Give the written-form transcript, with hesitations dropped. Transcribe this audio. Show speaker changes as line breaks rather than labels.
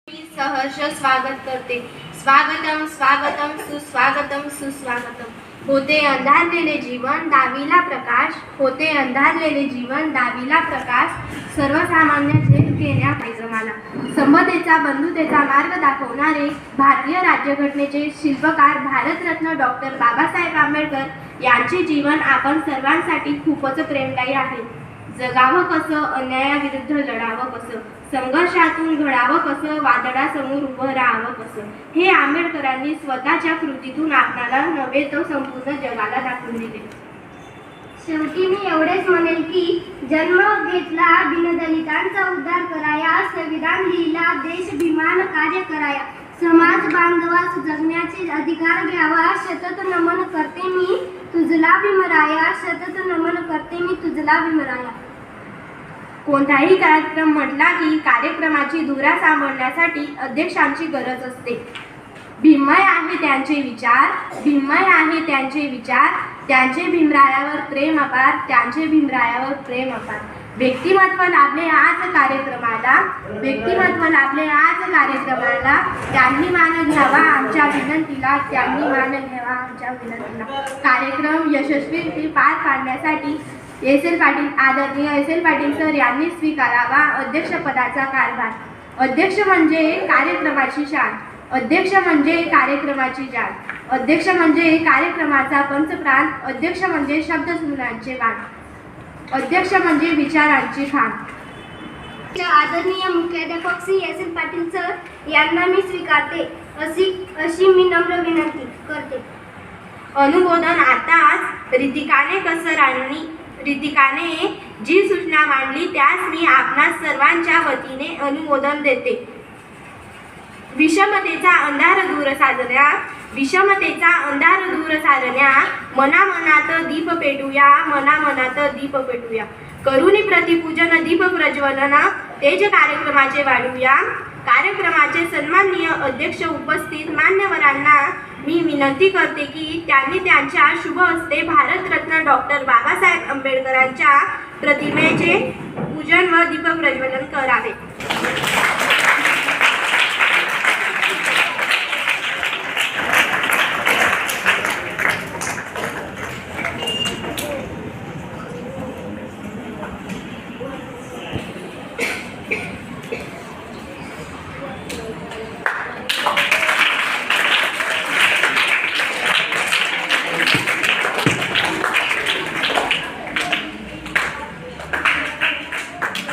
सहर्ष स्वागत करते. स्वागतम स्वागतम सुस्वागतम सुस्वागतम. होते अंधारलेले जीवन दावीला प्रकाश, होते अंधारलेले जीवन दावीला प्रकाश. सर्वसामान्य झेप घेण्या पाहिजे मला. समतेचा बंधुतेचा मार्ग दाखवणारे भारतीय राज्यघटनेचे शिल्पकार भारतरत्न डॉक्टर बाबासाहेब आंबेडकर यांचे जीवन आपण सर्वांसाठी खूपच प्रेरणादायी आहे. जगावं कसं, अन्यायाविरुद्ध लढावं कसं, संघर्षातून घडावं कसं, वादळासमोर उभं राहावं कसं, हे आंबेडकरांनी स्वतःच्या कृतीतून आपणाला नव्हे तर संपूर्ण जगाला दाखवून दिले.
शेवटी मी एवढेच म्हणेल की जन्म घेतला दीनदलितांचा उद्धार कराया, संविधान लिहिला देशभिमान कार्य कराया, समाज बांधवास जगण्याचे अधिकार घ्यावा. सतत नमन करते मी तुझला भीमराया, सतत नमन करते मी तुझला भीमराया.
कोणताही कार्यक्रम म्हटला की कार्यक्रमाची धुरा सांभाळण्यासाठी अध्यक्षांची गरज असते. भीममय आहे त्यांचे विचार, भीममय आहे त्यांचे विचार, त्यांचे भीमरायावर प्रेम अपार, त्यांचे भीमरायावर प्रेम अपार. व्यक्तिमत्व लाभले आज कार्यक्रमाला, व्यक्तिमत्व लाभले आज कार्यक्रमाला, त्यांनी मान घ्यावा आमच्या विनंतीला, त्यांनी मान घ्यावा आमच्या विनंतीला. कार्यक्रम यशस्वी पार पाडण्यासाठी आदरणीय एस.एल. पाटील सर यांनी स्वीकारावा अध्यक्षपदाचा कारभार. अध्यक्ष म्हणजे कार्यक्रमाची शान, अध्यक्ष म्हणजे कार्यक्रमाची जाण, अध्यक्ष म्हणजे कार्यक्रमाचा पंचप्राण, अध्यक्ष म्हणजे शब्दसुमनांचे वाण, अध्यक्ष म्हणजे विचारांची खाण.
आदरणीय मुख्याध्यापक श्री एस.एल. पाटील सर यांना मी स्वीकारते अशी मी नम्र विनंती करते.
अनुमोदन आताच रीतिकाने जी सूचना मांडली त्यास मी आपणा सर्वांच्या वतीने अनुमोदन देते. विषमतेचा अंधार दूर सारण्या, मनामनात दीप पेटूया, मनामनात दीप पेटूया. करुणी प्रतिपूजन दीप प्रज्वलन, तेज कार्यक्रमाचे वाढूया. कार्यक्रमाचे सन्माननीय अध्यक्ष उपस्थित मान्यवरांना मी विनंती करते की त्यांनी त्यांच्या शुभ हस्ते भारतरत्न डॉक्टर बाबासाहेब आंबेडकरांच्या प्रतिमेचे पूजन व दीप प्रज्वलन करावे.